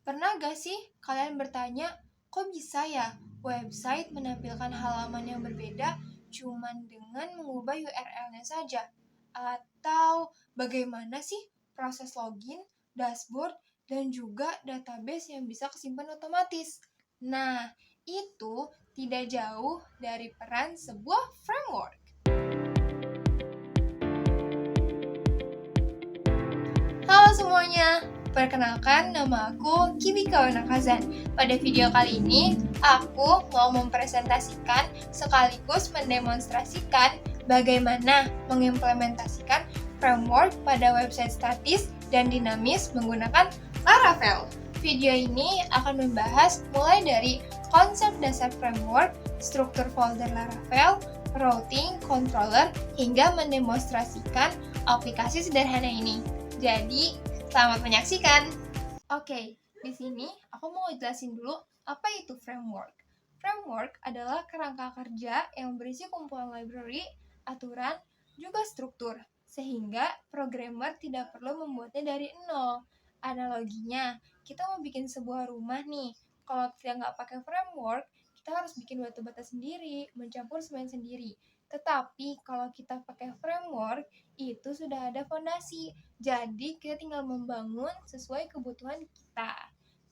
Pernah gak sih kalian bertanya, kok bisa ya website menampilkan halaman yang berbeda cuman dengan mengubah URL-nya saja? Atau bagaimana sih proses login, dashboard, dan juga database yang bisa kesimpan otomatis? Nah, itu tidak jauh dari peran sebuah framework. Halo semuanya, perkenalkan nama aku Kibika Wenakazan. Pada video kali ini, aku mau mempresentasikan sekaligus mendemonstrasikan bagaimana mengimplementasikan framework pada website statis dan dinamis menggunakan Laravel. Video ini akan membahas mulai dari konsep dasar framework, struktur folder Laravel, routing, controller, hingga mendemonstrasikan aplikasi sederhana ini. Jadi, selamat menyaksikan. Oke, di sini aku mau jelasin dulu apa itu framework. Framework adalah kerangka kerja yang berisi kumpulan library, aturan, juga struktur, sehingga programmer tidak perlu membuatnya dari nol. Analoginya, kita mau bikin sebuah rumah nih. Kalau kita nggak pakai framework, kita harus bikin batu bata sendiri, mencampur semen sendiri. Tetapi kalau kita pakai framework, itu sudah ada fondasi. Jadi kita tinggal membangun sesuai kebutuhan kita.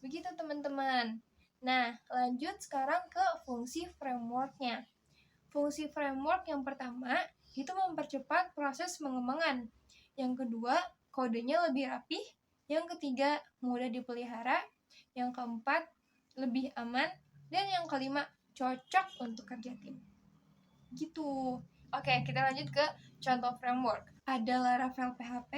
Begitu teman-teman. Nah, lanjut sekarang ke fungsi frameworknya. Fungsi framework yang pertama, itu mempercepat proses pengembangan. Yang kedua, kodenya lebih rapih. Yang ketiga, mudah dipelihara. Yang keempat, lebih aman. Dan yang kelima, cocok untuk kerja tim. Gitu. Oke, kita lanjut ke contoh framework. Ada Laravel PHP,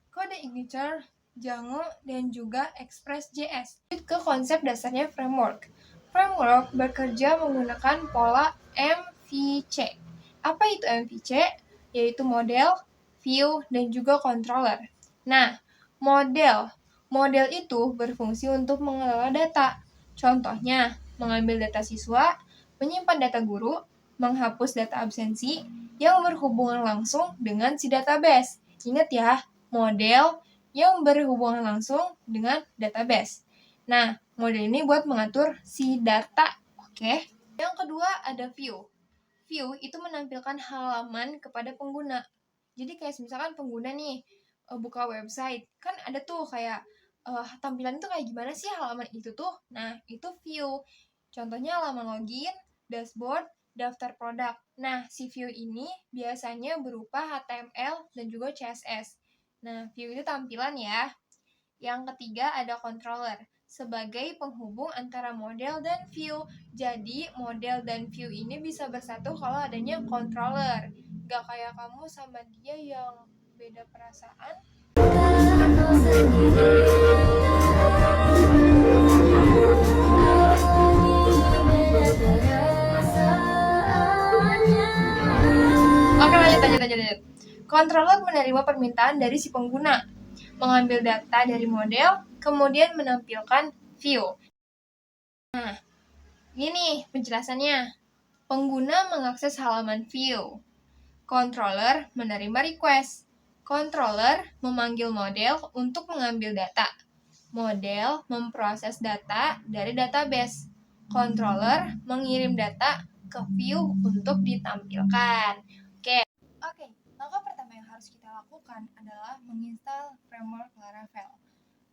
Kode Igniter, Django, dan juga Express.js. Lanjut ke konsep dasarnya framework. Framework bekerja menggunakan pola MVC. Apa itu MVC? Yaitu model, view, dan juga controller. Nah, model itu berfungsi untuk mengelola data. Contohnya, mengambil data siswa, menyimpan data guru, menghapus data absensi yang berhubungan langsung dengan si database. Ingat ya, model yang berhubungan langsung dengan database. Nah, model ini buat mengatur si data, oke? Yang kedua ada view. View itu menampilkan halaman kepada pengguna. Jadi kayak misalkan pengguna nih buka website, kan ada tuh kayak tampilan itu kayak gimana sih halaman itu tuh? Nah, itu view. Contohnya halaman login, dashboard, daftar produk. Nah, si view ini biasanya berupa HTML dan juga CSS. Nah, view itu tampilan ya. Yang ketiga ada controller, sebagai penghubung antara model dan view. Jadi, model dan view ini bisa bersatu kalau adanya controller. Gak kayak kamu sama dia yang beda perasaan. Oke, lanjut. Controller menerima permintaan dari si pengguna, mengambil data dari model, kemudian menampilkan view. Nah, ini penjelasannya. Pengguna mengakses halaman view. Controller menerima request. Controller memanggil model untuk mengambil data. Model memproses data dari database. Controller mengirim data ke view untuk ditampilkan. Oke, langkah pertama yang harus kita lakukan adalah menginstal framework Laravel.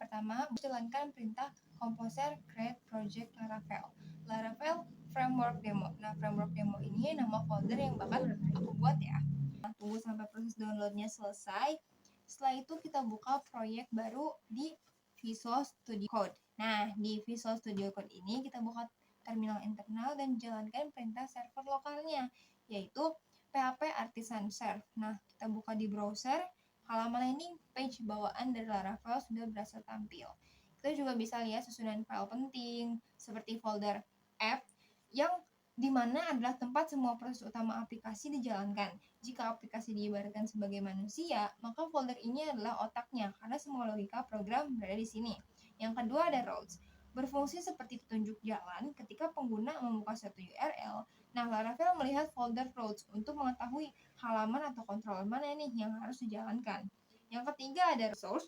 Pertama, jalankan perintah composer create project Laravel. Laravel framework demo. Nah, framework demo ini nama folder yang bakal aku buat ya. Nah, tunggu sampai proses downloadnya selesai. Setelah itu kita buka proyek baru di Visual Studio Code. Nah, di Visual Studio Code ini kita buka terminal internal dan jalankan perintah server lokalnya, yaitu PHP Artisan Serve. Nah, kita buka di browser, halaman landing page bawaan dari Laravel sudah berhasil tampil. Kita juga bisa lihat susunan file penting, seperti folder app, yang dimana adalah tempat semua proses utama aplikasi dijalankan. Jika aplikasi diibaratkan sebagai manusia, maka folder ini adalah otaknya, karena semua logika program berada di sini. Yang kedua ada routes, berfungsi seperti petunjuk jalan ketika pengguna membuka suatu URL. Nah, Laravel melihat folder routes untuk mengetahui halaman atau controller mana nih yang harus dijalankan. Yang ketiga ada resource,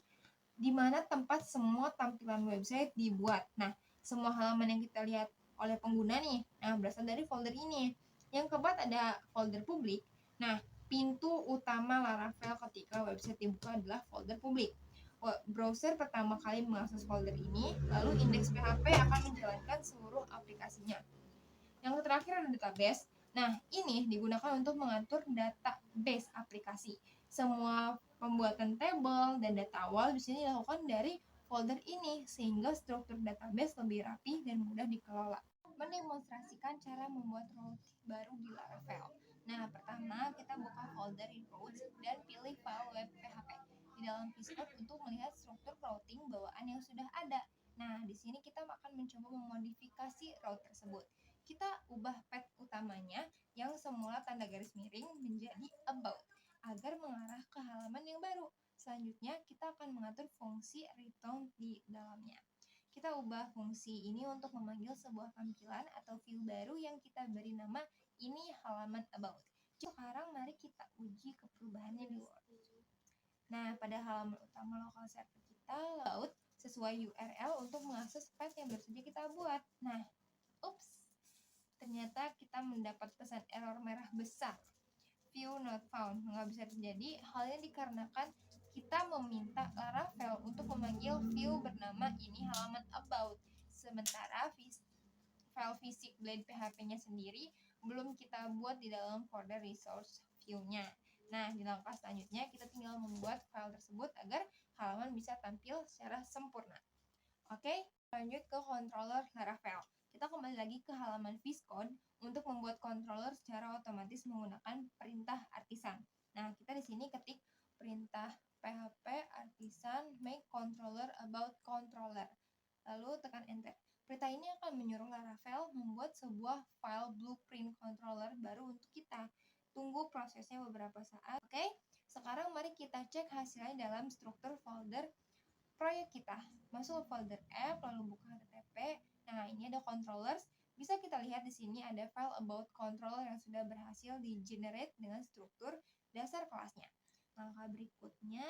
di mana tempat semua tampilan website dibuat. Nah, semua halaman yang kita lihat oleh pengguna nih, berasal dari folder ini. Yang keempat ada folder publik. Nah, pintu utama Laravel ketika website dibuka adalah folder publik. Browser pertama kali mengakses folder ini, lalu indeks PHP akan menjalankan seluruh aplikasinya. Yang terakhir ada database. Nah, ini digunakan untuk mengatur database aplikasi. Semua pembuatan table dan data awal bisa dilakukan dari folder ini, sehingga struktur database lebih rapi dan mudah dikelola. Mendemonstrasikan cara membuat root baru di Laravel. Nah, pertama kita buka folder in root dan pilih file web PHP di dalam vCode untuk melihat struktur routing bawaan yang sudah ada. Nah, di sini kita akan mencoba memodifikasi route tersebut. Kita ubah path utamanya yang semula tanda garis miring menjadi about agar mengarah ke halaman yang baru. Selanjutnya, kita akan mengatur fungsi return di dalamnya. Kita ubah fungsi ini untuk memanggil sebuah tampilan atau view baru yang kita beri nama ini halaman about. Sekarang mari kita uji ke perubahannya dulu. Nah, pada halaman utama lokal server kita laut sesuai URL untuk mengakses path yang baru saja kita buat. Nah, ternyata kita mendapat pesan error merah besar. View not found. Nggak bisa terjadi. Halnya dikarenakan kita meminta Laravel untuk memanggil view bernama ini halaman about. Sementara file fisik blade PHP-nya sendiri belum kita buat di dalam folder resource view-nya. Nah, di langkah selanjutnya kita tinggal membuat file tersebut agar halaman bisa tampil secara sempurna. Oke, lanjut ke controller Laravel. Kita kembali lagi ke halaman vCode untuk membuat controller secara otomatis menggunakan perintah artisan. Nah, kita di sini ketik perintah php artisan make controller about controller. Lalu tekan enter. Perintah ini akan menyuruh Laravel membuat sebuah file blueprint controller baru untuk kita. Tunggu prosesnya beberapa saat. Oke, sekarang mari kita cek hasilnya dalam struktur folder proyek kita. Masuk ke folder app, lalu buka http. Nah, ini ada controllers. Bisa kita lihat di sini ada file about controller yang sudah berhasil di-generate dengan struktur dasar kelasnya. Langkah berikutnya,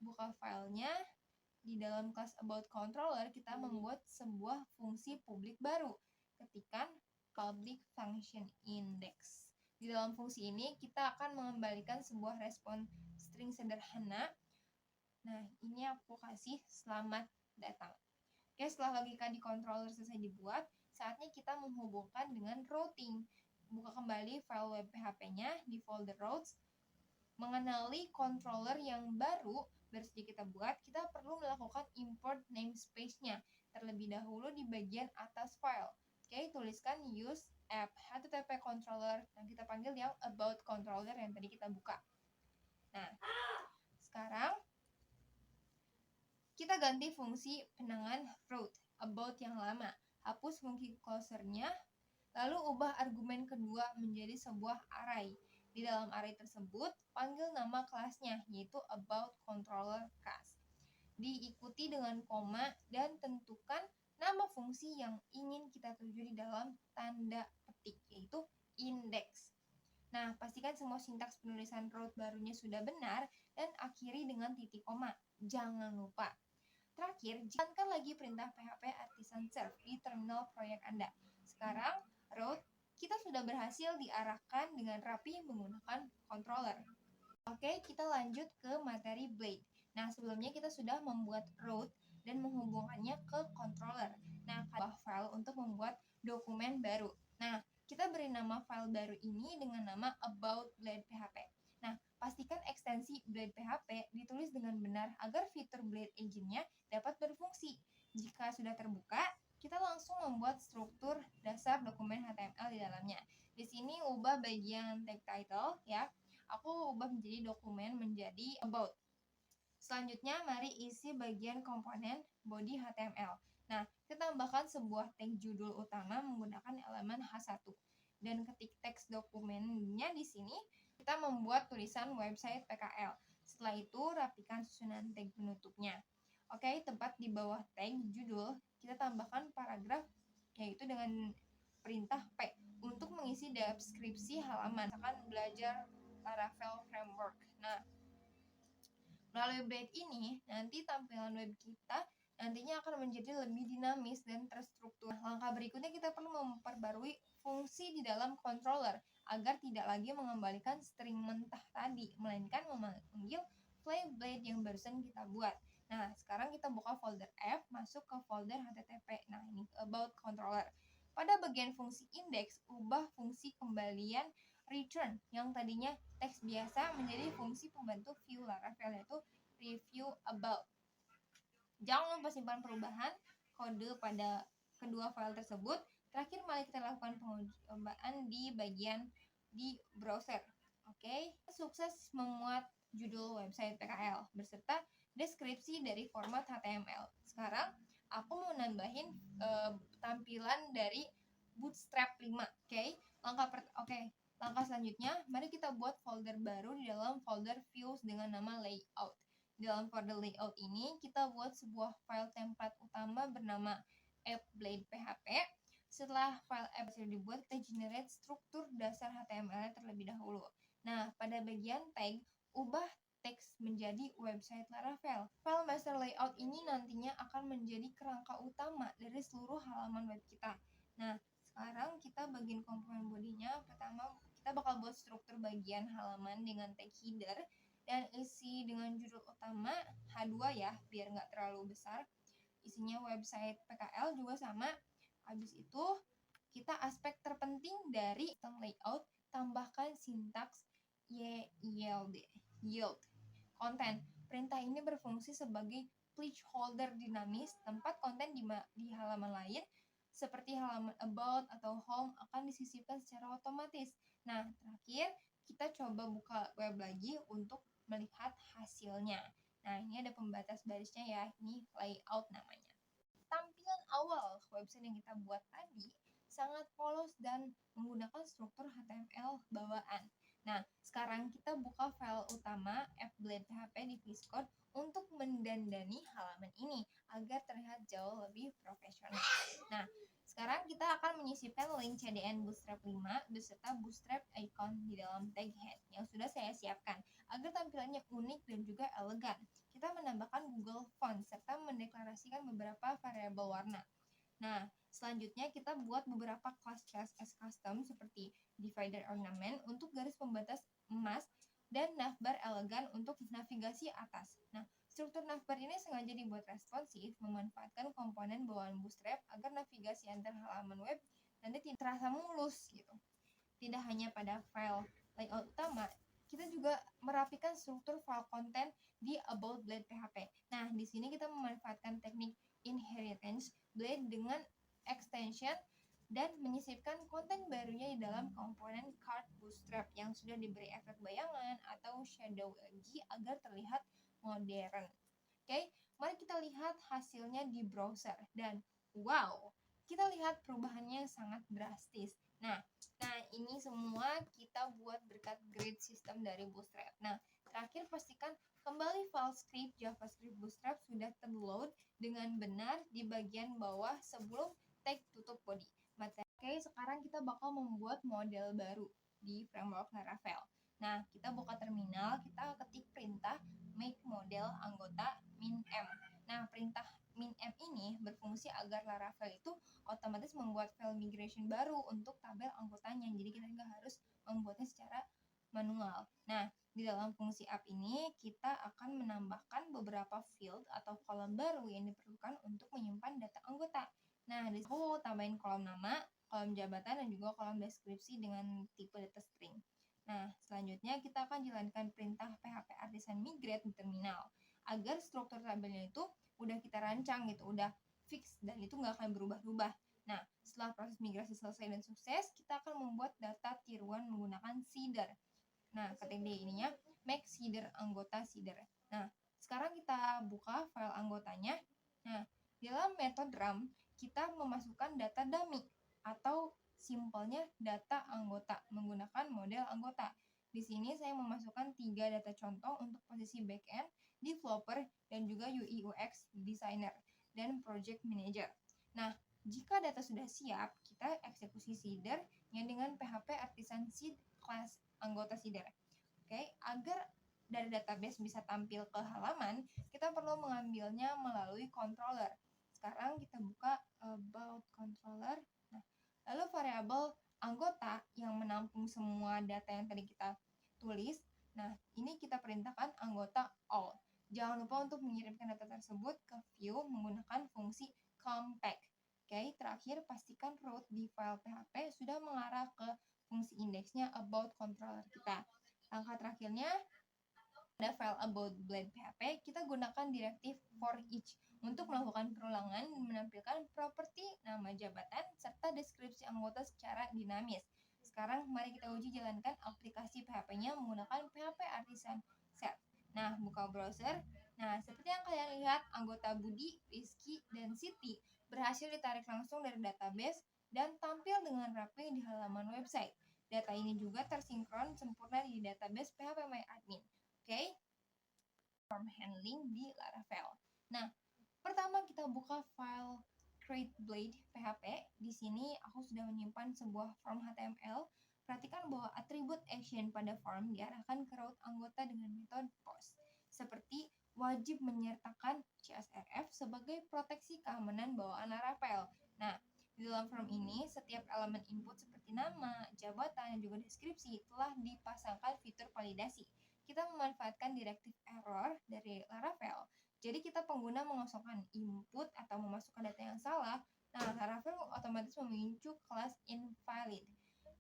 buka filenya. Di dalam kelas about controller, kita membuat sebuah fungsi publik baru. Ketikkan public function index. Di dalam fungsi ini, kita akan mengembalikan sebuah respon string sederhana. Nah, ini aku kasih selamat datang. Oke, setelah logika di controller selesai dibuat, saatnya kita menghubungkan dengan routing. Buka kembali file web PHP-nya di folder routes. Mengenali controller yang baru saja kita buat, kita perlu melakukan import namespace-nya terlebih dahulu di bagian atas file. Oke, tuliskan use app http controller dan kita panggil yang about controller yang tadi kita buka. Nah, sekarang kita ganti fungsi penangan route about yang lama, hapus fungsi closer-nya, lalu ubah argumen kedua menjadi sebuah array. Di dalam array tersebut, panggil nama kelasnya, yaitu about controller class. Diikuti dengan koma dan tentukan nama fungsi yang ingin kita tuju di dalam tanda petik, yaitu index. Nah, pastikan semua sintaks penulisan route barunya sudah benar dan akhiri dengan titik koma. Jangan lupa. Terakhir, jalankan lagi perintah PHP artisan serve di terminal proyek Anda. Sekarang, route kita sudah berhasil diarahkan dengan rapi menggunakan controller. Oke, kita lanjut ke materi blade. Nah, sebelumnya kita sudah membuat route dan menghubungkannya ke controller. Nah, file untuk membuat dokumen baru. Nah, kita beri nama file baru ini dengan nama about blade PHP. Nah, pastikan ekstensi blade PHP ditulis dengan benar agar fitur blade engine-nya dapat berfungsi. Jika sudah terbuka, kita langsung membuat struktur dasar dokumen HTML di dalamnya. Di sini ubah bagian tag title ya. Aku ubah menjadi dokumen menjadi about. Selanjutnya, mari isi bagian komponen body HTML. Nah, kita tambahkan sebuah tag judul utama menggunakan elemen H1 dan ketik teks dokumennya di sini. Kita membuat tulisan website PKL. Setelah itu, rapikan susunan tag penutupnya. Oke, tepat di bawah tag judul, kita tambahkan paragraf yaitu dengan perintah P untuk mengisi deskripsi halaman. Misalkan belajar Laravel Framework. Nah, Melalui Blade ini, nanti tampilan web kita nantinya akan menjadi lebih dinamis dan terstruktur. Langkah berikutnya kita perlu memperbarui fungsi di dalam controller agar tidak lagi mengembalikan string mentah tadi, melainkan memanggil play blade yang barusan kita buat. Nah, sekarang kita buka folder F, masuk ke folder HTTP. Nah, ini about controller. Pada bagian fungsi index, ubah fungsi kembalian return yang tadinya teks biasa menjadi fungsi pembantu view Laravel, yaitu review about. Jangan lupa simpan perubahan kode pada kedua file tersebut. Terakhir, mari kita lakukan pengujian di bagian di browser. Oke, sukses memuat judul website PKL beserta deskripsi dari format HTML. Sekarang aku mau nambahin tampilan dari Bootstrap 5. Langkah selanjutnya, mari kita buat folder baru di dalam folder views dengan nama layout. Di dalam folder layout ini, kita buat sebuah file template utama bernama app.blade.php. Setelah file app sudah dibuat, kita generate struktur dasar HTML terlebih dahulu. Nah, pada bagian tag, ubah teks menjadi website Laravel. File master layout ini nantinya akan menjadi kerangka utama dari seluruh halaman web kita. Nah, sekarang kita bagian komponen bodinya. Pertama, kita bakal buat struktur bagian halaman dengan tag header dan isi dengan judul utama H2 ya, biar nggak terlalu besar. Isinya website PKL juga sama. Habis itu, kita aspek terpenting dari sistem layout, tambahkan sintaks yield konten. Perintah ini berfungsi sebagai placeholder dinamis. Tempat konten di halaman lain seperti halaman about atau home akan disisipkan secara otomatis. Nah, terakhir kita coba buka web lagi untuk melihat hasilnya. Nah, ini ada pembatas barisnya ya, ini layout namanya. Tampilan awal website yang kita buat tadi sangat polos dan menggunakan struktur HTML bawaan. Nah, sekarang kita buka file utama app.blade.php di VS Code untuk mendandani halaman ini agar terlihat jauh lebih profesional. Nah, sekarang kita akan menyisipkan link CDN Bootstrap 5 beserta Bootstrap icon di dalam tag head yang sudah saya siapkan agar tampilannya unik dan juga elegan. Kita menambahkan Google Font serta mendeklarasikan beberapa variabel warna. Nah, selanjutnya kita buat beberapa class CSS custom seperti divider ornament untuk garis pembatas emas dan navbar elegan untuk navigasi atas. Nah, struktur navbar ini sengaja dibuat responsif, memanfaatkan komponen bawaan Bootstrap agar navigasi antar halaman web nanti tidak terasa mulus gitu. Tidak hanya pada file layout utama, kita juga merapikan struktur file konten di About Blade PHP. Nah, di sini kita memanfaatkan teknik inheritance Blade dengan extension dan menyisipkan konten barunya di dalam komponen card Bootstrap yang sudah diberi efek bayangan atau shadow lagi agar terlihat modern. Oke, mari kita lihat hasilnya di browser dan wow, kita lihat perubahannya sangat drastis. Nah, ini semua kita buat berkat grid system dari Bootstrap. Nah, terakhir pastikan kembali file script JavaScript Bootstrap sudah terload dengan benar di bagian bawah sebelum tag tutup body. Oke, sekarang kita bakal membuat model baru di framework Laravel. Nah, kita buka terminal, kita ketik perintah make model anggota min m. Nah, perintah min m ini berfungsi agar Laravel itu otomatis membuat file migration baru untuk tabel anggotanya. Jadi kita nggak harus membuatnya secara manual. Nah, di dalam fungsi app ini kita akan menambahkan beberapa field atau kolom baru yang diperlukan untuk menyimpan data anggota. Nah, di sini aku tambahin kolom nama, kolom jabatan, dan juga kolom deskripsi dengan tipe data string. Nah, selanjutnya kita akan jalankan perintah php artisan migrate di terminal agar struktur tabelnya itu udah kita rancang gitu, udah fix dan itu nggak akan berubah-ubah. Nah, setelah proses migrasi selesai dan sukses, kita akan membuat data tier 1 menggunakan seeder. Nah, ketik di ininya make seeder anggota seeder. Nah, sekarang kita buka file anggotanya. Nah, di dalam metode ram kita memasukkan data dummy atau simpelnya data anggota menggunakan model anggota. Di sini saya memasukkan 3 data contoh untuk posisi backend, developer, dan juga UI UX designer dan project manager. Nah, jika data sudah siap, kita eksekusi seeder yang dengan PHP artisan seed class anggota seeder. Oke, agar dari database bisa tampil ke halaman, kita perlu mengambilnya melalui controller. Sekarang kita buka about controller. Nah, lalu variabel anggota yang menampung semua data yang tadi kita tulis. Nah, ini kita perintahkan anggota all. Jangan lupa untuk mengirimkan data tersebut ke view menggunakan fungsi compact. Oke, terakhir pastikan root di file PHP sudah mengarah ke fungsi indeksnya about controller kita. Langkah terakhirnya, pada file about blade PHP, kita gunakan direktif for each untuk melakukan perulangan dan menampilkan properti nama jabatan serta deskripsi anggota secara dinamis. Sekarang mari kita uji jalankan aplikasi PHP-nya menggunakan PHP Artisan Self. Nah, buka browser. Nah, seperti yang kalian lihat, anggota Budi, Rizky, dan Siti berhasil ditarik langsung dari database dan tampil dengan rapi di halaman website. Data ini juga tersinkron sempurna di database PHPMyAdmin. Oke, form handling di Laravel. Nah, pertama kita buka file create blade PHP. Di sini aku sudah menyimpan sebuah form HTML. Perhatikan bahwa atribut action pada form diarahkan ke root anggota dengan metode post. Seperti wajib menyertakan CSRF sebagai proteksi keamanan bawaan Laravel. Nah, di dalam form ini, setiap elemen input seperti nama, jabatan, dan juga deskripsi telah dipasangkan fitur validasi. Kita memanfaatkan direktif error dari Laravel. Jadi kita pengguna mengosongkan input atau memasukkan data yang salah, nah Laravel otomatis memicu kelas invalid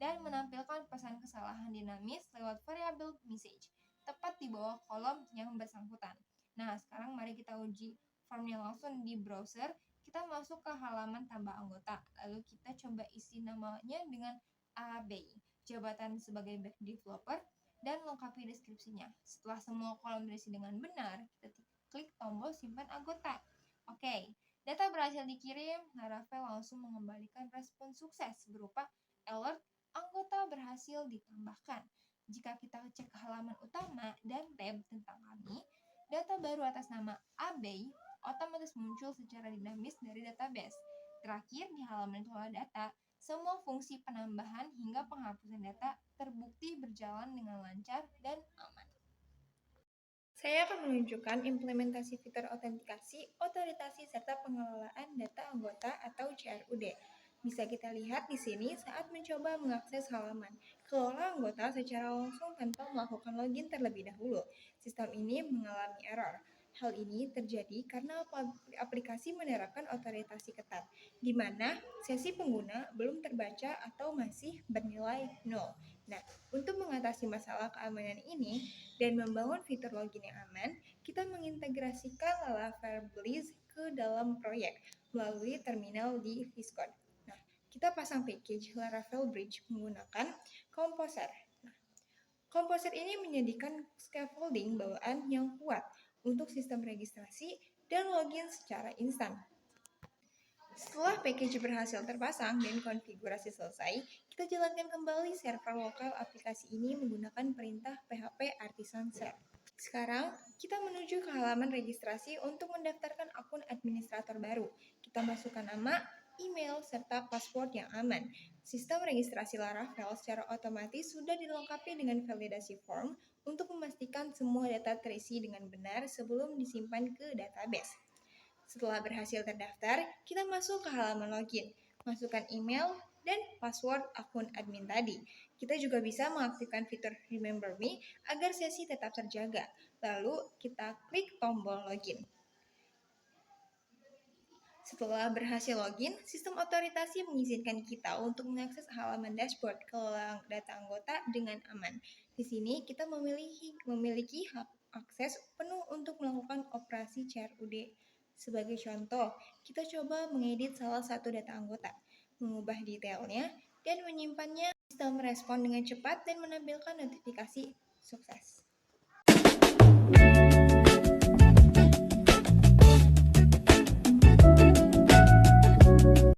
dan menampilkan pesan kesalahan dinamis lewat variabel message tepat di bawah kolom yang bersangkutan. Nah, sekarang mari kita uji formnya langsung di browser. Kita masuk ke halaman tambah anggota, lalu kita coba isi namanya dengan AB, jabatan sebagai back developer, dan lengkapi deskripsinya. Setelah semua kolom terisi dengan benar, kita klik tombol simpan anggota. Oke, data berhasil dikirim, Laravel langsung mengembalikan respon sukses berupa alert anggota berhasil ditambahkan. Jika kita cek ke halaman utama dan tab tentang kami, data baru atas nama AB otomatis muncul secara dinamis dari database. Terakhir, di halaman kelola data, semua fungsi penambahan hingga penghapusan data terbukti berjalan dengan lancar dan aman. Saya akan menunjukkan implementasi fitur autentikasi, otoritasi, serta pengelolaan data anggota atau CRUD. Bisa kita lihat di sini saat mencoba mengakses halaman. Kelola anggota secara langsung tanpa melakukan login terlebih dahulu. Sistem ini mengalami error. Hal ini terjadi karena aplikasi menerapkan otoritasi ketat, di mana sesi pengguna belum terbaca atau masih bernilai 0. Nah, untuk mengatasi masalah keamanan ini dan membangun fitur login yang aman, kita mengintegrasikan Laravel Blitz ke dalam proyek melalui terminal di VS Code. Nah, kita pasang package Laravel Bridge menggunakan Composer. Nah, Composer ini menyediakan scaffolding bawaan yang kuat untuk sistem registrasi dan login secara instan. Setelah package berhasil terpasang dan konfigurasi selesai, kita jalankan kembali server lokal aplikasi ini menggunakan perintah PHP Artisan Set. Sekarang, kita menuju ke halaman registrasi untuk mendaftarkan akun administrator baru. Kita masukkan nama, email, serta password yang aman. Sistem registrasi Laravel secara otomatis sudah dilengkapi dengan validasi form untuk memastikan semua data terisi dengan benar sebelum disimpan ke database. Setelah berhasil terdaftar, kita masuk ke halaman login, masukkan email dan password akun admin tadi. Kita juga bisa mengaktifkan fitur Remember Me agar sesi tetap terjaga. Lalu kita klik tombol login. Setelah berhasil login, sistem otoritasi mengizinkan kita untuk mengakses halaman dashboard kelola data anggota dengan aman. Di sini kita memiliki hak akses penuh untuk melakukan operasi CRUD. Sebagai contoh, kita coba mengedit salah satu data anggota, mengubah detailnya, dan menyimpannya. Sistem merespon dengan cepat dan menampilkan notifikasi sukses.